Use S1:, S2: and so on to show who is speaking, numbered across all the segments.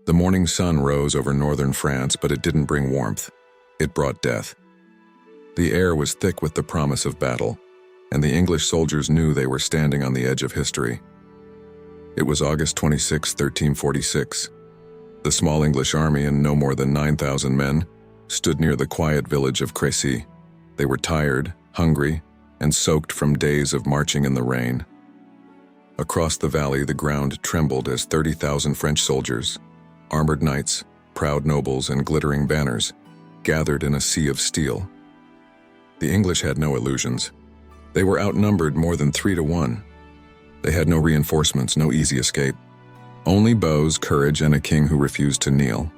S1: The morning sun rose over northern France, but it didn't bring warmth. It brought death. The air was thick with the promise of battle, and the English soldiers knew they were standing on the edge of history. It was August 26, 1346. The small English army and no more than 9,000 men stood near the quiet village of Crécy. They were tired, hungry, and soaked from days of marching in the rain. Across the valley, the ground trembled as 30,000 French soldiers, armored knights, proud nobles, and glittering banners, gathered in a sea of steel. The English had no illusions. They were outnumbered more than 3 to 1. They had no reinforcements, no easy escape. Only bows, courage, and a king who refused to kneel.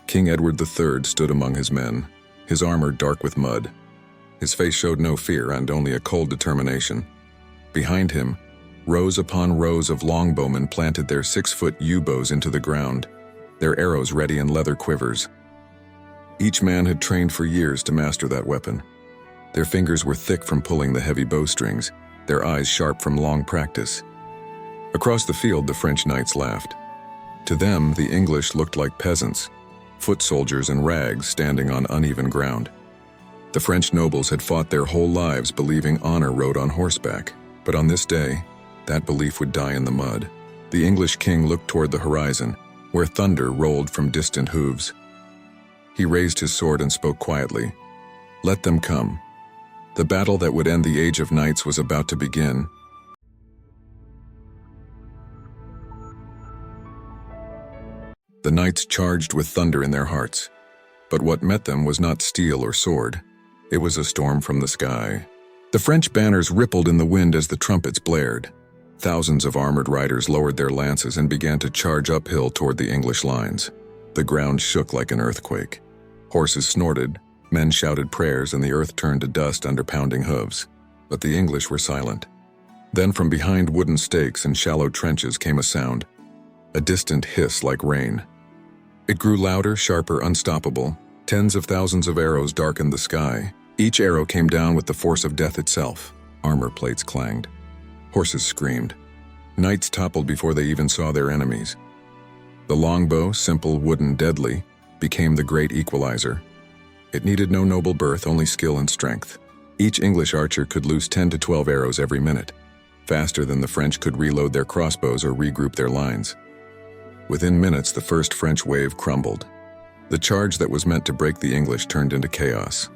S1: King Edward III stood among his men, his armor dark with mud. His face showed no fear and only a cold determination. Behind him, rows upon rows of longbowmen planted their 6-foot yew bows into the ground, their arrows ready in leather quivers. Each man had trained for years to master that weapon. Their fingers were thick from pulling the heavy bowstrings, their eyes sharp from long practice. Across the field, the French knights laughed. To them, the English looked like peasants, foot soldiers in rags standing on uneven ground. The French nobles had fought their whole lives believing honor rode on horseback, but on this day, that belief would die in the mud. The English king looked toward the horizon, where thunder rolled from distant hooves. He raised his sword and spoke quietly. Let them come. The battle that would end the age of knights was about to begin. The knights charged with thunder in their hearts, but what met them was not steel or sword. It was a storm from the sky. The French banners rippled in the wind as the trumpets blared. Thousands of armored riders lowered their lances and began to charge uphill toward the English lines. The ground shook like an earthquake. Horses snorted, men shouted prayers, and the earth turned to dust under pounding hooves. But the English were silent. Then from behind wooden stakes and shallow trenches came a sound, a distant hiss like rain. It grew louder, sharper, unstoppable. Tens of thousands of arrows darkened the sky. Each arrow came down with the force of death itself. Armor plates clanged. Horses screamed. Knights toppled before they even saw their enemies. The longbow, simple, wooden, deadly, became the great equalizer. It needed no noble birth, only skill and strength. Each English archer could loose 10 to 12 arrows every minute, faster than the French could reload their crossbows or regroup their lines. Within minutes, the first French wave crumbled. The charge that was meant to break the English turned into chaos.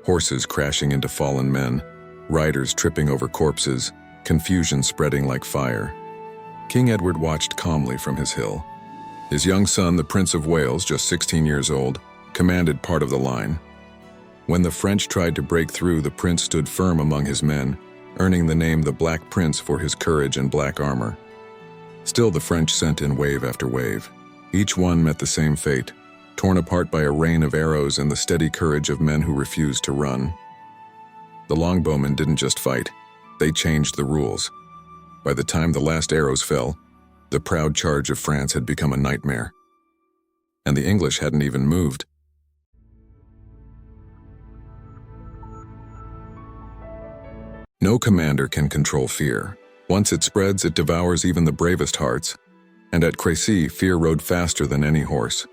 S1: Horses crashing into fallen men, riders tripping over corpses, confusion spreading like fire. King Edward watched calmly from his hill. His young son, the Prince of Wales, just 16 years old, commanded part of the line. When the French tried to break through, the prince stood firm among his men, earning the name the Black Prince for his courage and black armor. Still, the French sent in wave after wave. Each one met the same fate, torn apart by a rain of arrows and the steady courage of men who refused to run. The longbowmen didn't just fight, they changed the rules. By the time the last arrows fell, the proud charge of France had become a nightmare. And the English hadn't even moved. No commander can control fear. Once it spreads, it devours even the bravest hearts. And at Crécy, fear rode faster than any horse.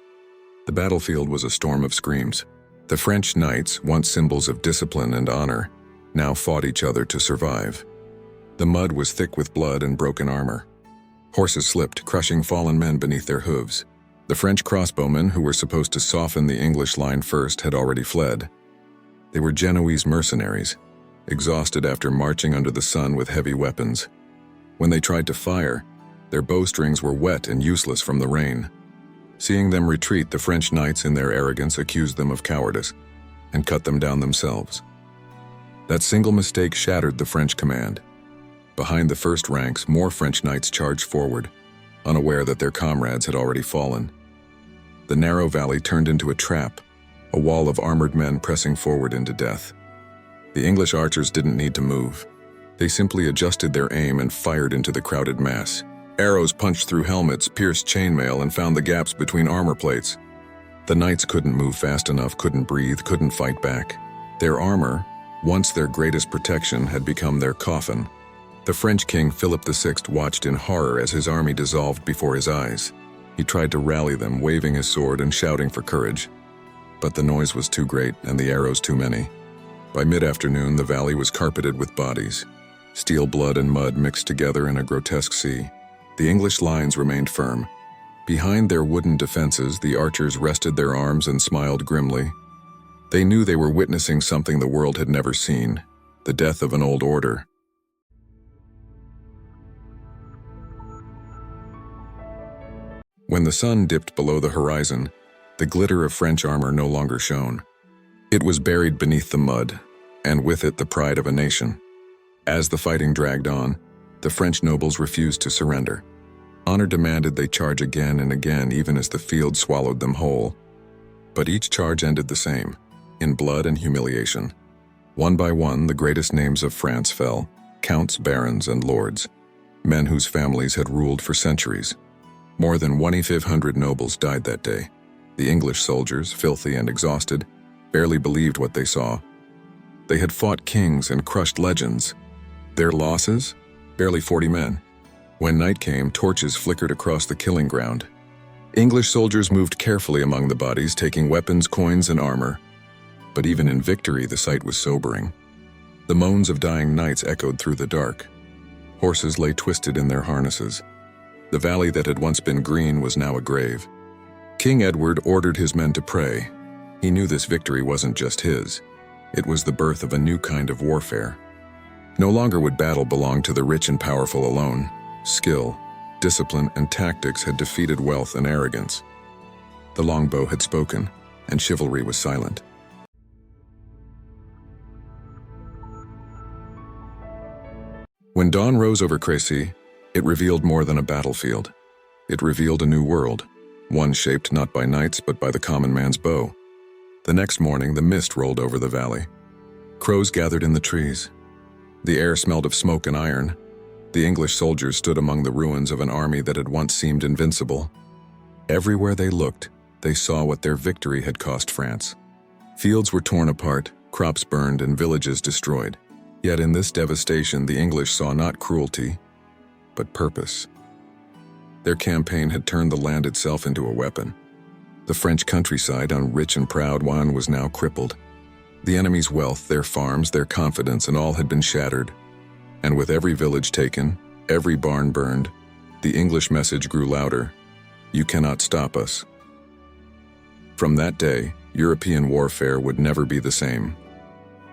S1: The battlefield was a storm of screams. The French knights, once symbols of discipline and honor, now fought each other to survive. The mud was thick with blood and broken armor. Horses slipped, crushing fallen men beneath their hooves. The French crossbowmen, who were supposed to soften the English line first, had already fled. They were Genoese mercenaries, exhausted after marching under the sun with heavy weapons. When they tried to fire, their bowstrings were wet and useless from the rain. Seeing them retreat, the French knights in their arrogance accused them of cowardice and cut them down themselves. That single mistake shattered the French command. Behind the first ranks, more French knights charged forward, unaware that their comrades had already fallen. The narrow valley turned into a trap, a wall of armored men pressing forward into death. The English archers didn't need to move. They simply adjusted their aim and fired into the crowded mass. Arrows punched through helmets, pierced chainmail, and found the gaps between armor plates. The knights couldn't move fast enough, couldn't breathe, couldn't fight back. Their armor, once their greatest protection, had become their coffin. The French king Philip VI watched in horror as his army dissolved before his eyes. He tried to rally them, waving his sword and shouting for courage. But the noise was too great and the arrows too many. By mid-afternoon, the valley was carpeted with bodies. Steel blood and mud mixed together in a grotesque sea. The English lines remained firm. Behind their wooden defenses, the archers rested their arms and smiled grimly. They knew they were witnessing something the world had never seen, the death of an old order. When the sun dipped below the horizon, the glitter of French armor no longer shone. It was buried beneath the mud, and with it the pride of a nation. As the fighting dragged on, the French nobles refused to surrender. Honor demanded they charge again and again, even as the field swallowed them whole. But each charge ended the same, in blood and humiliation. One by one, the greatest names of France fell, counts, barons, and lords, men whose families had ruled for centuries. More than 2,500 nobles died that day. The English soldiers, filthy and exhausted, barely believed what they saw. They had fought kings and crushed legends. Their losses? Barely 40 men. When night came, torches flickered across the killing ground. English soldiers moved carefully among the bodies, taking weapons, coins, and armor. But even in victory, the sight was sobering. The moans of dying knights echoed through the dark. Horses lay twisted in their harnesses. The valley that had once been green was now a grave. King Edward ordered his men to pray. He knew this victory wasn't just his. It was the birth of a new kind of warfare. No longer would battle belong to the rich and powerful alone. Skill, discipline, and tactics had defeated wealth and arrogance. The longbow had spoken, and chivalry was silent. When dawn rose over Crécy, it revealed more than a battlefield. It revealed a new world, one shaped not by knights but by the common man's bow. The next morning, the mist rolled over the valley. Crows gathered in the trees. The air smelled of smoke and iron. The English soldiers stood among the ruins of an army that had once seemed invincible. Everywhere they looked, they saw what their victory had cost France. Fields were torn apart, crops burned, and villages destroyed. Yet in this devastation, the English saw not cruelty, but purpose. Their campaign had turned the land itself into a weapon. The French countryside, a rich and proud one, was now crippled. The enemy's wealth, their farms, their confidence, and all had been shattered. And with every village taken, every barn burned, the English message grew louder: "You cannot stop us." From that day, European warfare would never be the same.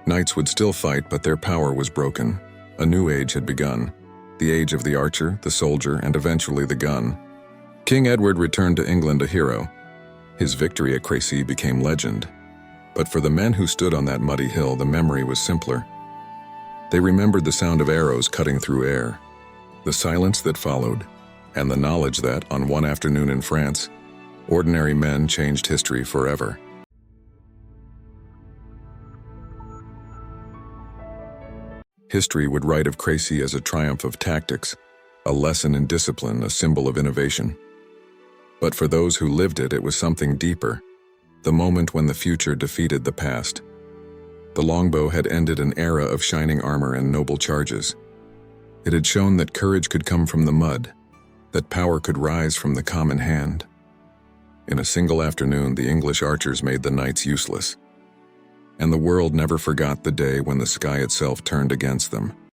S1: Knights would still fight, but their power was broken. A new age had begun. The age of the archer, the soldier, and eventually the gun. King Edward returned to England a hero. His victory at Crécy became legend. But for the men who stood on that muddy hill, the memory was simpler. They remembered the sound of arrows cutting through air, the silence that followed, and the knowledge that, on one afternoon in France, ordinary men changed history forever. History would write of Crécy as a triumph of tactics, a lesson in discipline, a symbol of innovation. But for those who lived it, it was something deeper, the moment when the future defeated the past. The longbow had ended an era of shining armor and noble charges. It had shown that courage could come from the mud, that power could rise from the common hand. In a single afternoon, the English archers made the knights useless. And the world never forgot the day when the sky itself turned against them.